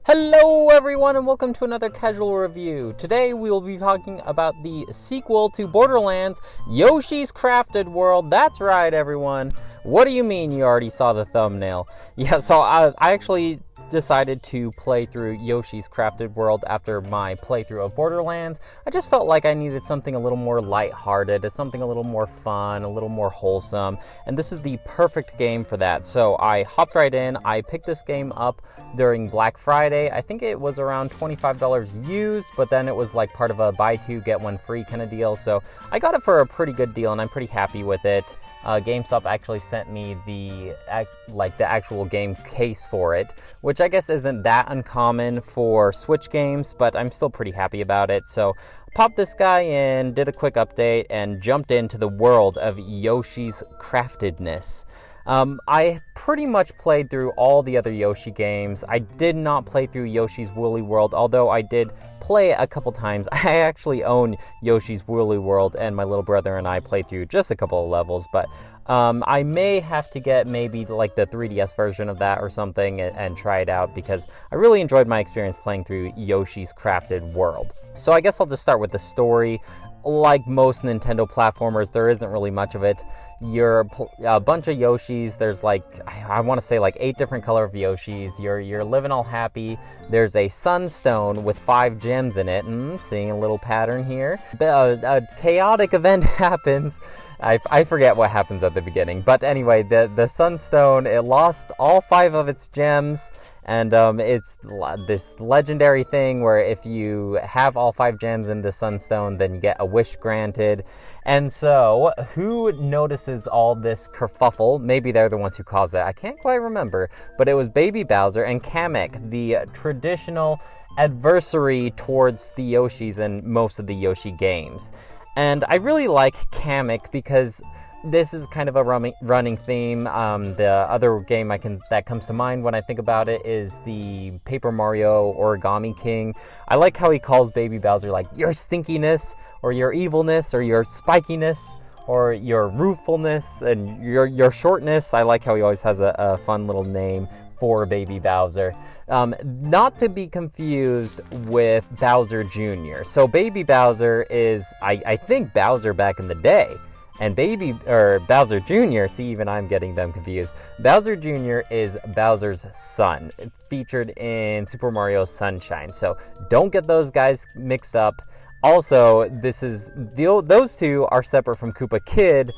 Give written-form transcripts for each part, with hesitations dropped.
Hello everyone and welcome to another casual review. Today we will be talking about the sequel to Borderlands, Yoshi's Crafted World. That's right everyone. What do you mean you already saw the thumbnail? Yeah, so I actually decided to play through Yoshi's Crafted World after my playthrough of Borderlands. I just felt like I needed something a little more lighthearted, something a little more fun, a little more wholesome, and this is the perfect game for that. So I hopped right in. I picked this game up during Black Friday. I think it was around $25 used, but then it was like part of a buy two get one free kind of deal. So I got it for a pretty good deal and I'm pretty happy with it. GameStop actually sent me the actual game case for it, which I guess isn't that uncommon for Switch games, but I'm still pretty happy about it. So popped this guy in, did a quick update, and jumped into the world of Yoshi's Craftedness. I pretty much played through all the other Yoshi games. I did not play through Yoshi's Woolly World, although I did play it a couple times. I actually own Yoshi's Woolly World, and my little brother and I played through just a couple of levels, but I may have to get maybe like the 3DS version of that or something and try it out, because I really enjoyed my experience playing through Yoshi's Crafted World. So I guess I'll just start with the story. Like most Nintendo platformers, there isn't really much of it. You're a bunch of Yoshis. There's like, I want to say like 8 different color of Yoshis. You're living all happy. There's a sunstone with 5 gems in it. Seeing a little pattern here. A chaotic event happens. I forget what happens at the beginning. But anyway, the sunstone, it lost all 5 of its gems. And it's this legendary thing where if you have all 5 gems in the sunstone, then you get a wish granted. And so, who notices all this kerfuffle? Maybe they're the ones who caused it. I can't quite remember. But it was Baby Bowser and Kamek, the traditional adversary towards the Yoshis in most of the Yoshi games. And I really like Kamek because this is kind of a running theme. The other game that comes to mind when I think about it is the Paper Mario Origami King. I like how he calls Baby Bowser like your stinkiness, or your evilness, or your spikiness, or your ruefulness, and your shortness. I like how he always has a fun little name for Baby Bowser. Not to be confused with Bowser Jr. So Baby Bowser is, I think, Bowser back in the day. And Bowser Jr., see, even I'm getting them confused. Bowser Jr. is Bowser's son. It's featured in Super Mario Sunshine. So don't get those guys mixed up. Also, those two are separate from Koopa Kid.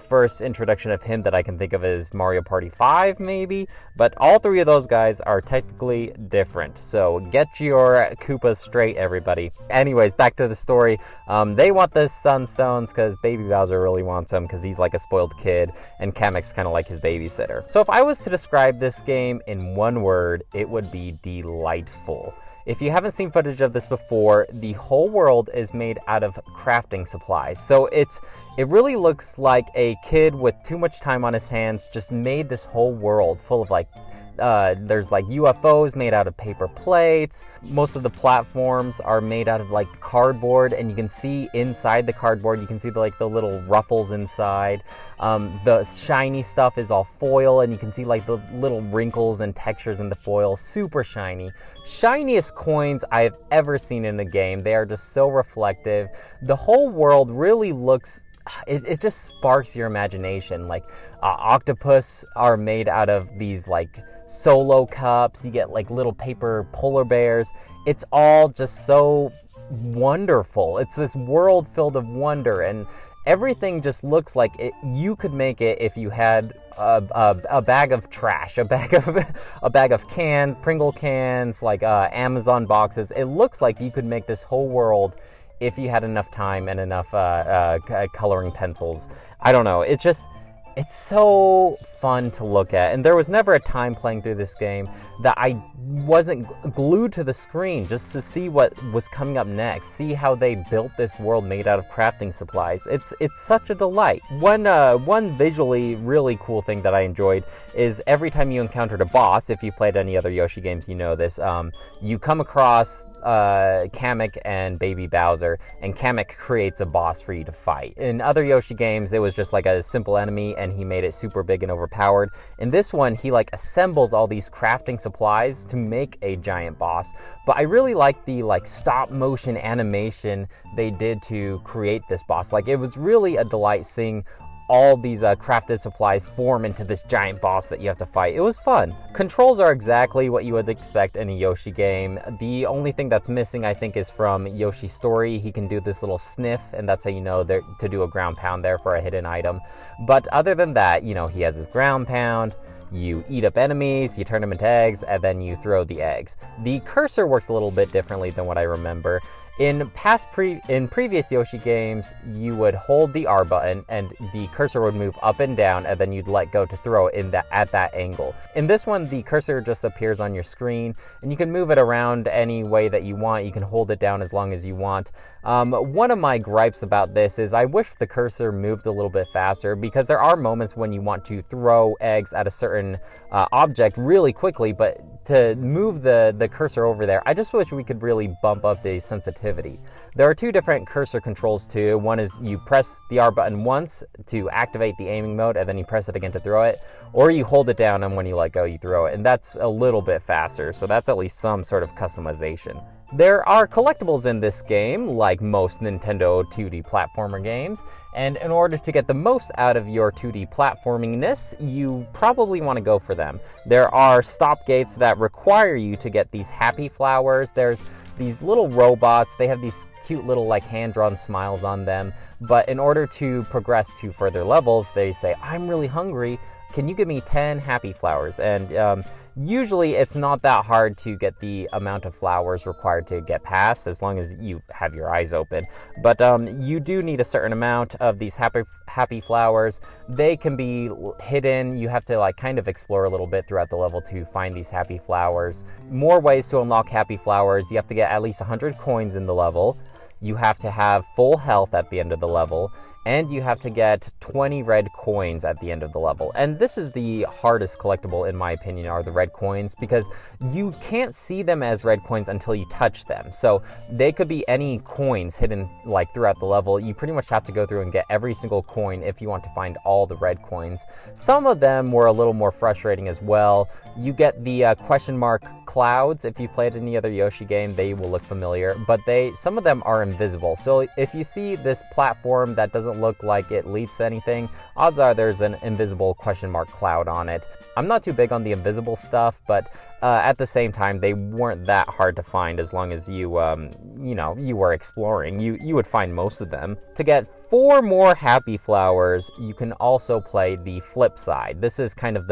First introduction of him that I can think of is Mario Party 5, maybe. But all 3 of those guys are technically different. So get your Koopas straight, everybody. Anyways, back to the story. They want the Sunstones because Baby Bowser really wants them because he's like a spoiled kid. And Kamek's kind of like his babysitter. So if I was to describe this game in one word, it would be delightful. If you haven't seen footage of this before, the whole world is made out of crafting supplies. So it really looks like a kid with too much time on his hands just made this whole world full of there's like UFOs made out of paper plates. Most of the platforms are made out of like cardboard, and you can see inside the cardboard, you can see the little ruffles inside. The shiny stuff is all foil, and you can see like the little wrinkles and textures in the foil. Super shiny. Shiniest coins I've ever seen in a game. They are just so reflective. The whole world really looks, it just sparks your imagination. Like octopus are made out of these like solo cups. You get like little paper polar bears. It's all just so wonderful. It's this world filled of wonder, and everything just looks like you could make it if you had a bag of trash, a bag of Pringle cans, like Amazon boxes. It looks like you could make this whole world if you had enough time and enough coloring pencils. I don't know. It's so fun to look at, and there was never a time playing through this game that I wasn't glued to the screen just to see what was coming up next, see how they built this world made out of crafting supplies. It's such a delight. One visually really cool thing that I enjoyed is every time you encountered a boss, if you played any other Yoshi games, you know this, you come across Kamek and Baby Bowser, and Kamek creates a boss for you to fight. In other Yoshi games, it was just like a simple enemy, and he made it super big and overpowered. In this one, he like assembles all these crafting supplies to make a giant boss. But I really like the like stop motion animation they did to create this boss. Like, it was really a delight seeing all these crafted supplies form into this giant boss that you have to fight. It was fun. Controls are exactly what you would expect in a Yoshi game. The only thing that's missing, I think, is from Yoshi's story. He can do this little sniff, and that's how you know to do a ground pound there for a hidden item. But other than that, you know, he has his ground pound. You eat up enemies, you turn them into eggs, and then you throw the eggs. The cursor works a little bit differently than what I remember. In previous Yoshi games, you would hold the R button and the cursor would move up and down, and then you'd let go to throw it at that angle. In this one, the cursor just appears on your screen, and you can move it around any way that you want. You can hold it down as long as you want. One of my gripes about this is I wish the cursor moved a little bit faster, because there are moments when you want to throw eggs at a certain object really quickly, but to move the cursor over there, I just wish we could really bump up the sensitivity. There are two different cursor controls too. One is you press the R button once to activate the aiming mode, and then you press it again to throw it, or you hold it down and when you let go you throw it, and that's a little bit faster, so that's at least some sort of customization. There are collectibles in this game, like most Nintendo 2D platformer games, and in order to get the most out of your 2D platformingness, you probably want to go for them. There are stop gates that require you to get these happy flowers. There's these little robots. They have these cute little like hand-drawn smiles on them, but in order to progress to further levels, they say, "I'm really hungry. Can you give me 10 happy flowers?" And usually it's not that hard to get the amount of flowers required to get past, as long as you have your eyes open. But you do need a certain amount of these happy flowers. They can be hidden. You have to like kind of explore a little bit throughout the level to find these happy flowers. More ways to unlock happy flowers. You have to get at least 100 coins in the level. You have to have full health at the end of the level. And you have to get 20 red coins at the end of the level. And this is the hardest collectible, in my opinion, are the red coins, because you can't see them as red coins until you touch them. So they could be any coins hidden like throughout the level. You pretty much have to go through and get every single coin if you want to find all the red coins. Some of them were a little more frustrating as well. You get the question mark clouds. If you've played any other Yoshi game, they will look familiar, but some of them are invisible. So if you see this platform that doesn't look like it leads to anything, odds are there's an invisible question mark cloud on it. I'm not too big on the invisible stuff, but at the same time, they weren't that hard to find as long as you were exploring. You would find most of them. To get 4 more happy flowers, you can also play the flip side. This is kind of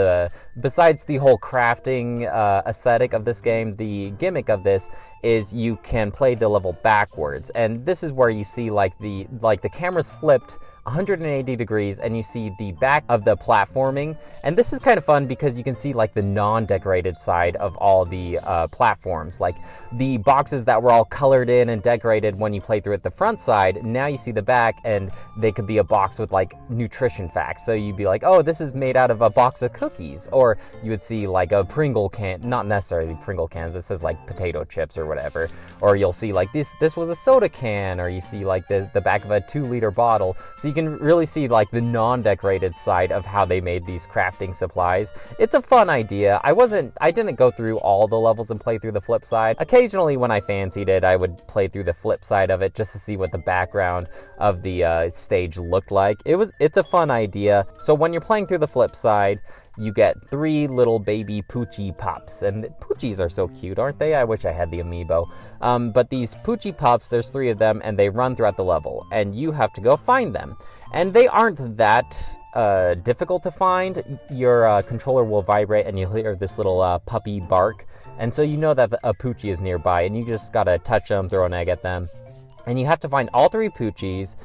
besides the whole crafting aesthetic of this game, the gimmick of this is you can play the level backwards. And this is where you see like the camera's flipped 180 degrees and you see the back of the platforming. And this is kind of fun because you can see like the non-decorated side of all the platforms. Like the boxes that were all colored in and decorated when you play through it the front side, now you see the back and they could be a box with like nutrition facts. So you'd be like, oh, this is made out of a box of cookies. Or you would see like a Pringle can, not necessarily Pringle cans, it says like potato chips or whatever. Or you'll see like this was a soda can, or you see like the back of a 2-liter bottle. So you can really see like the non-decorated side of how they made these crafting supplies. It's a fun idea. I didn't go through all the levels and play through the flip side. Occasionally when I fancied it, I would play through the flip side of it just to see what the background of the stage looked like. It's a fun idea. So when you're playing through the flip side, you get 3 little baby Poochie Pops. And Poochies are so cute, aren't they? I wish I had the amiibo. But these Poochie Pops, there's 3 of them, and they run throughout the level. And you have to go find them. And they aren't that difficult to find. Your controller will vibrate, and you'll hear this little puppy bark. And so you know that a Poochie is nearby, and you just gotta touch them, throw an egg at them. And you have to find all 3 Poochies,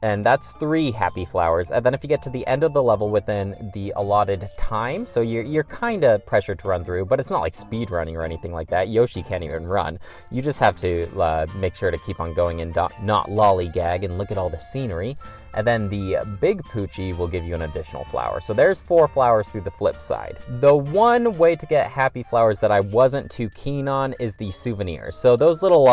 and that's 3 happy flowers. And then if you get to the end of the level within the allotted time, so you're kind of pressured to run through, but it's not like speed running or anything like that. Yoshi can't even run. You just have to make sure to keep on going and not lollygag and look at all the scenery. And then the big Poochie will give you an additional flower. So there's 4 flowers through the flip side. The one way to get happy flowers that I wasn't too keen on is the souvenirs. So those little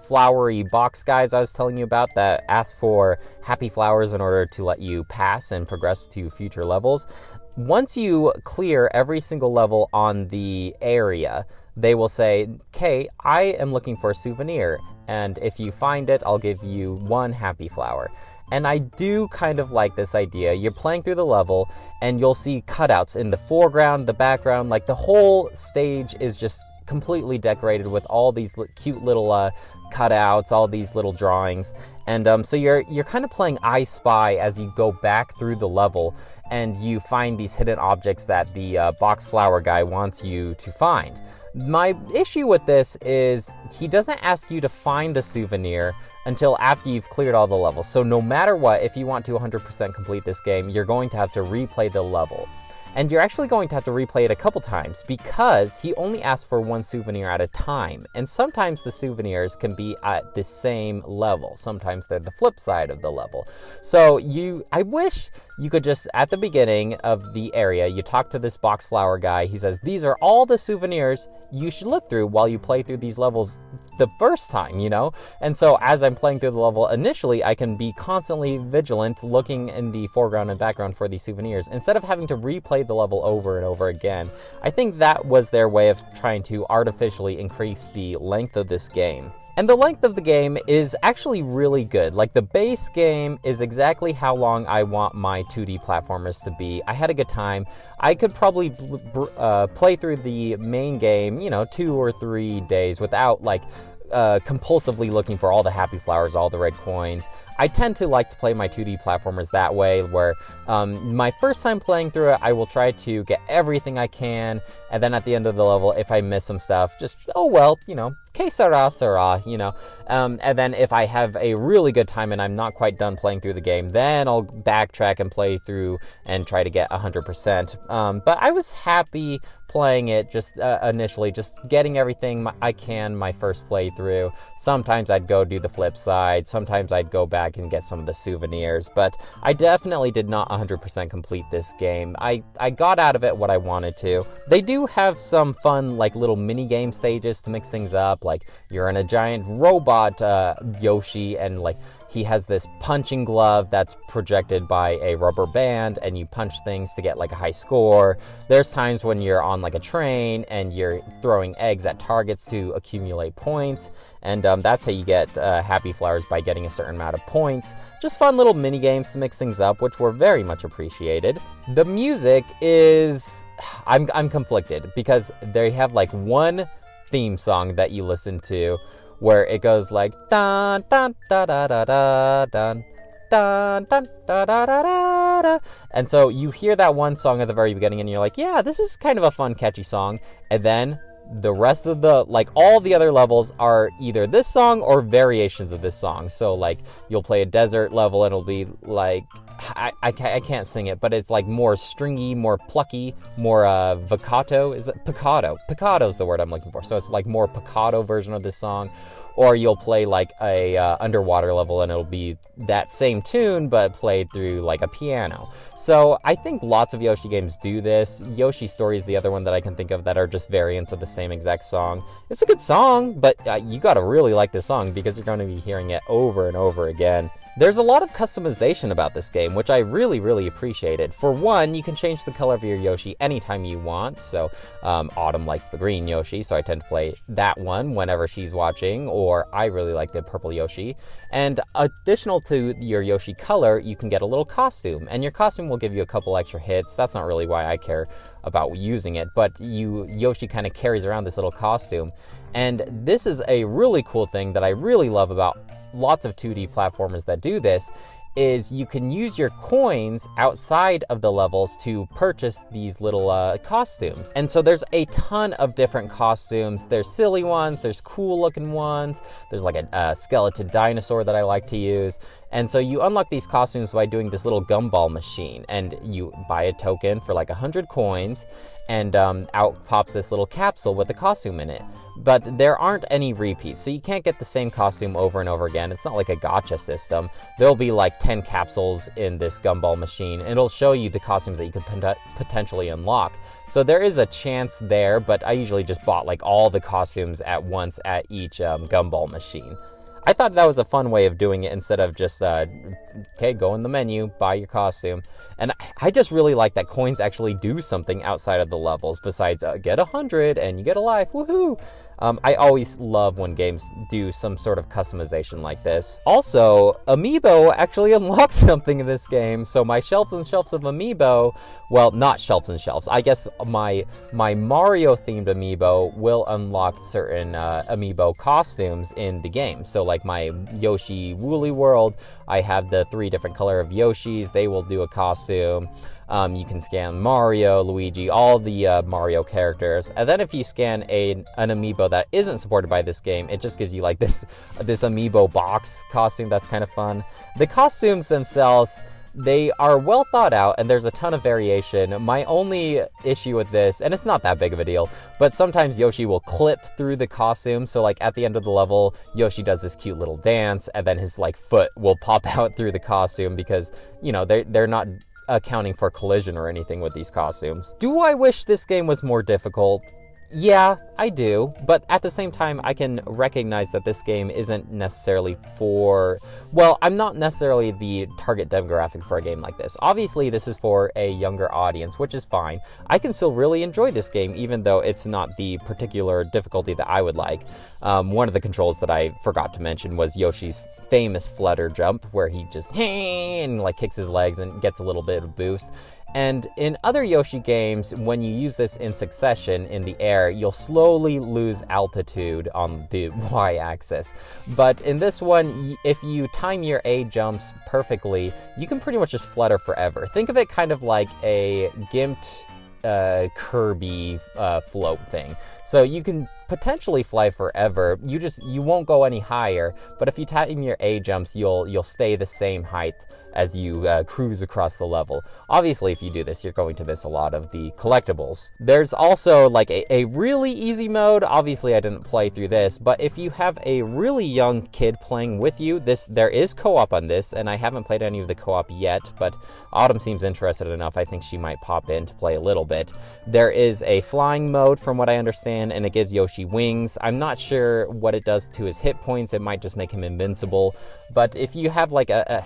flowery box guys I was telling you about that ask for happy flowers in order to let you pass and progress to future levels. Once you clear every single level on the area, they will say, "Okay, I am looking for a souvenir, and if you find it, I'll give you 1 happy flower." And I do kind of like this idea. You're playing through the level, and you'll see cutouts in the foreground, the background, like the whole stage is just completely decorated with all these cute little cutouts, all these little drawings. And so you're kind of playing I Spy as you go back through the level, and you find these hidden objects that the box flower guy wants you to find. My issue with this is he doesn't ask you to find the souvenir until after you've cleared all the levels. So no matter what, if you want to 100% complete this game, you're going to have to replay the level. And you're actually going to have to replay it a couple times because he only asks for 1 souvenir at a time. And sometimes the souvenirs can be at the same level. Sometimes they're the flip side of the level. So I wish you could just, at the beginning of the area, you talk to this box flower guy. He says, "These are all the souvenirs you should look through while you play through these levels the first time, you know?" And so as I'm playing through the level initially, I can be constantly vigilant, looking in the foreground and background for these souvenirs, instead of having to replay the level over and over again. I think that was their way of trying to artificially increase the length of this game. And the length of the game is actually really good. Like, the base game is exactly how long I want my 2D platformers to be. I had a good time. I could probably play through the main game, 2 or 3 days without, compulsively looking for all the happy flowers, all the red coins. I tend to like to play my 2D platformers that way, where my first time playing through it, I will try to get everything I can, and then at the end of the level, if I miss some stuff, just, oh well, que sera, sera, and then if I have a really good time and I'm not quite done playing through the game, then I'll backtrack and play through and try to get 100%. But I was happy playing it just initially, just getting everything I can my first playthrough. Sometimes I'd go do the flip side, sometimes I'd go back and get some of the souvenirs, but I definitely did not 100% complete this game. I got out of it what I wanted to. They do have some fun, little mini game stages to mix things up, like you're in a giant robot Yoshi, and he has this punching glove that's projected by a rubber band, and you punch things to get a high score. There's times when you're on a train and you're throwing eggs at targets to accumulate points, and that's how you get happy flowers, by getting a certain amount of points. Just fun little mini games to mix things up, which were very much appreciated. The music is... I'm conflicted, because they have one theme song that you listen to where it goes like dun dun da da da da dun dun dun da da da da da, and so you hear that one song at the very beginning and you're like, yeah, this is kind of a fun, catchy song. And then the rest of the, all the other levels are either this song or variations of this song. So you'll play a desert level and it'll be I can't sing it, but it's more stringy, more plucky, more vicato. Is it piccato? Piccato is the word I'm looking for. So it's more piccato version of this song. Or you'll play a underwater level and it'll be that same tune but played through a piano. So I think lots of Yoshi games do this. Yoshi Story is the other one that I can think of that are just variants of the same exact song. It's a good song, but you gotta really like this song because you're going to be hearing it over and over again. There's a lot of customization about this game, which I really, really appreciated. For one, you can change the color of your Yoshi anytime you want. So Autumn likes the green Yoshi, so I tend to play that one whenever she's watching, or I really like the purple Yoshi. And additional to your Yoshi color, you can get a little costume, and your costume will give you a couple extra hits. That's not really why I care about using it, but Yoshi kind of carries around this little costume. And this is a really cool thing that I really love about lots of 2D platformers that do this, is you can use your coins outside of the levels to purchase these little costumes. And so there's a ton of different costumes. There's silly ones, there's cool looking ones, there's like a skeleton dinosaur that I like to use. And so you unlock these costumes by doing this little gumball machine, and you buy a token for like 100 coins, and out pops this little capsule with a costume in it. But there aren't any repeats, so you can't get the same costume over and over again. It's not like a gacha system. There'll be like 10 capsules in this gumball machine, and it'll show you the costumes that you could potentially unlock. So there is a chance there, but I usually just bought like all the costumes at once at each gumball machine. I thought that was a fun way of doing it instead of just, okay, go in the menu, buy your costume. And I just really like that coins actually do something outside of the levels besides get 100 and you get a life, woohoo! I always love when games do some sort of customization like this. Also, Amiibo actually unlocks something in this game. So my shelves and shelves of Amiibo, well, not shelves and shelves. I guess my Mario-themed Amiibo will unlock certain Amiibo costumes in the game. So like my Yoshi Woolly World, I have the 3 different color of Yoshis. They will do a costume. You can scan Mario, Luigi, all the Mario characters. And then if you scan an Amiibo that isn't supported by this game, it just gives you like this Amiibo box costume. That's kind of fun. The costumes themselves, they are well thought out, and there's a ton of variation. My only issue with this, and it's not that big of a deal, but sometimes Yoshi will clip through the costume. So like at the end of the level, Yoshi does this cute little dance, and then his like foot will pop out through the costume because, you know, they're not accounting for collision or anything with these costumes. Do I wish this game was more difficult? Yeah, I do, but at the same time, I can recognize that this game isn't necessarily for, well, I'm not necessarily the target demographic for a game like this. Obviously, this is for a younger audience, which is fine. I can still really enjoy this game, even though it's not the particular difficulty that I would like. One of the controls that I forgot to mention was Yoshi's famous flutter jump, where he just and like kicks his legs and gets a little bit of boost. And in other Yoshi games, when you use this in succession in the air, you'll slowly lose altitude on the y-axis. But in this one, if you time your A jumps perfectly, you can pretty much just flutter forever. Think of it kind of like a gimped Kirby float thing. So you can potentially fly forever. You won't go any higher, but if you time your A jumps, you'll stay the same height as you cruise across the level. Obviously, if you do this, you're going to miss a lot of the collectibles. There's also like a really easy mode. Obviously, I didn't play through this, but if you have a really young kid playing with you, there is co-op on this, and I haven't played any of the co-op yet, but Autumn seems interested enough. I think she might pop in to play a little bit. There is a flying mode, from what I understand, and it gives Yoshi wings. I'm not sure what it does to his hit points. It might just make him invincible. But if you have like a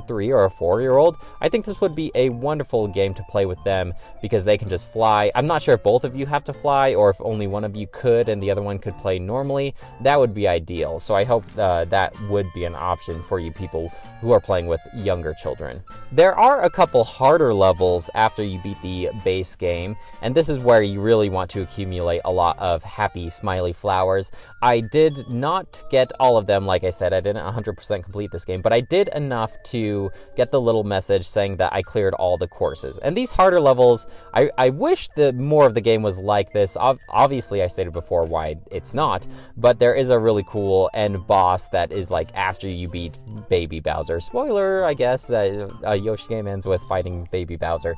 3 or a 4-year-old, I think this would be a wonderful game to play with them because they can just fly. I'm not sure if both of you have to fly or if only one of you could and the other one could play normally. That would be ideal. So I hope that would be an option for you people who are playing with younger children. There are a couple harder levels after you beat the base game, and this is where you really want to accumulate a lot of happy smiley flowers. I did not get all of them, like I said. I didn't 100% complete this game, but I did enough to get the little message saying that I cleared all the courses. And these harder levels, I wish that more of the game was like this. Obviously, I stated before why it's not, but there is a really cool end boss that is like after you beat Baby Bowser. Spoiler, I guess, a Yoshi game ends with fighting Baby Bowser.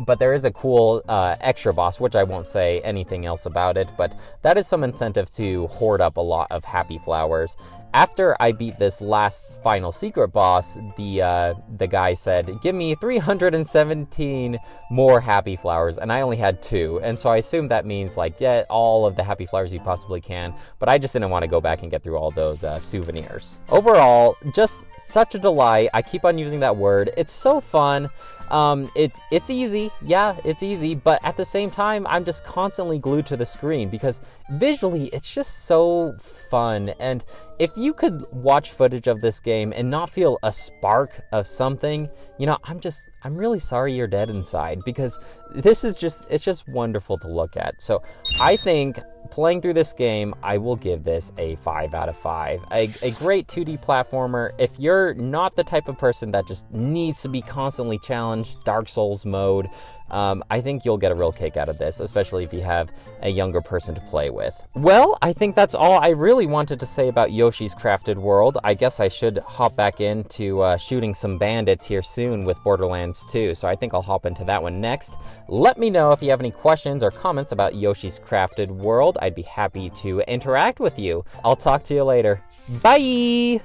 But there is a cool extra boss, which I won't say anything else about it, but that is some incentive to hoard up a lot of happy flowers. After I beat this last final secret boss, the guy said, give me 317 more happy flowers, and I only had 2, and so I assume that means like get all of the happy flowers you possibly can, but I just didn't want to go back and get through all those souvenirs. Overall, just such a delight. I keep on using that word. It's so fun. It's easy. Yeah, it's easy, but at the same time, I'm just constantly glued to the screen because visually it's just so fun. And if you could watch footage of this game and not feel a spark of something, you know, I'm really sorry you're dead inside because it's just wonderful to look at. So I think playing through this game, I will give this a 5 out of 5. A great 2D platformer. If you're not the type of person that just needs to be constantly challenged, Dark Souls mode, I think you'll get a real kick out of this, especially if you have a younger person to play with. Well, I think that's all I really wanted to say about Yoshi's Crafted World. I guess I should hop back into shooting some bandits here soon with Borderlands 2, so I think I'll hop into that one next. Let me know if you have any questions or comments about Yoshi's Crafted World. I'd be happy to interact with you. I'll talk to you later. Bye!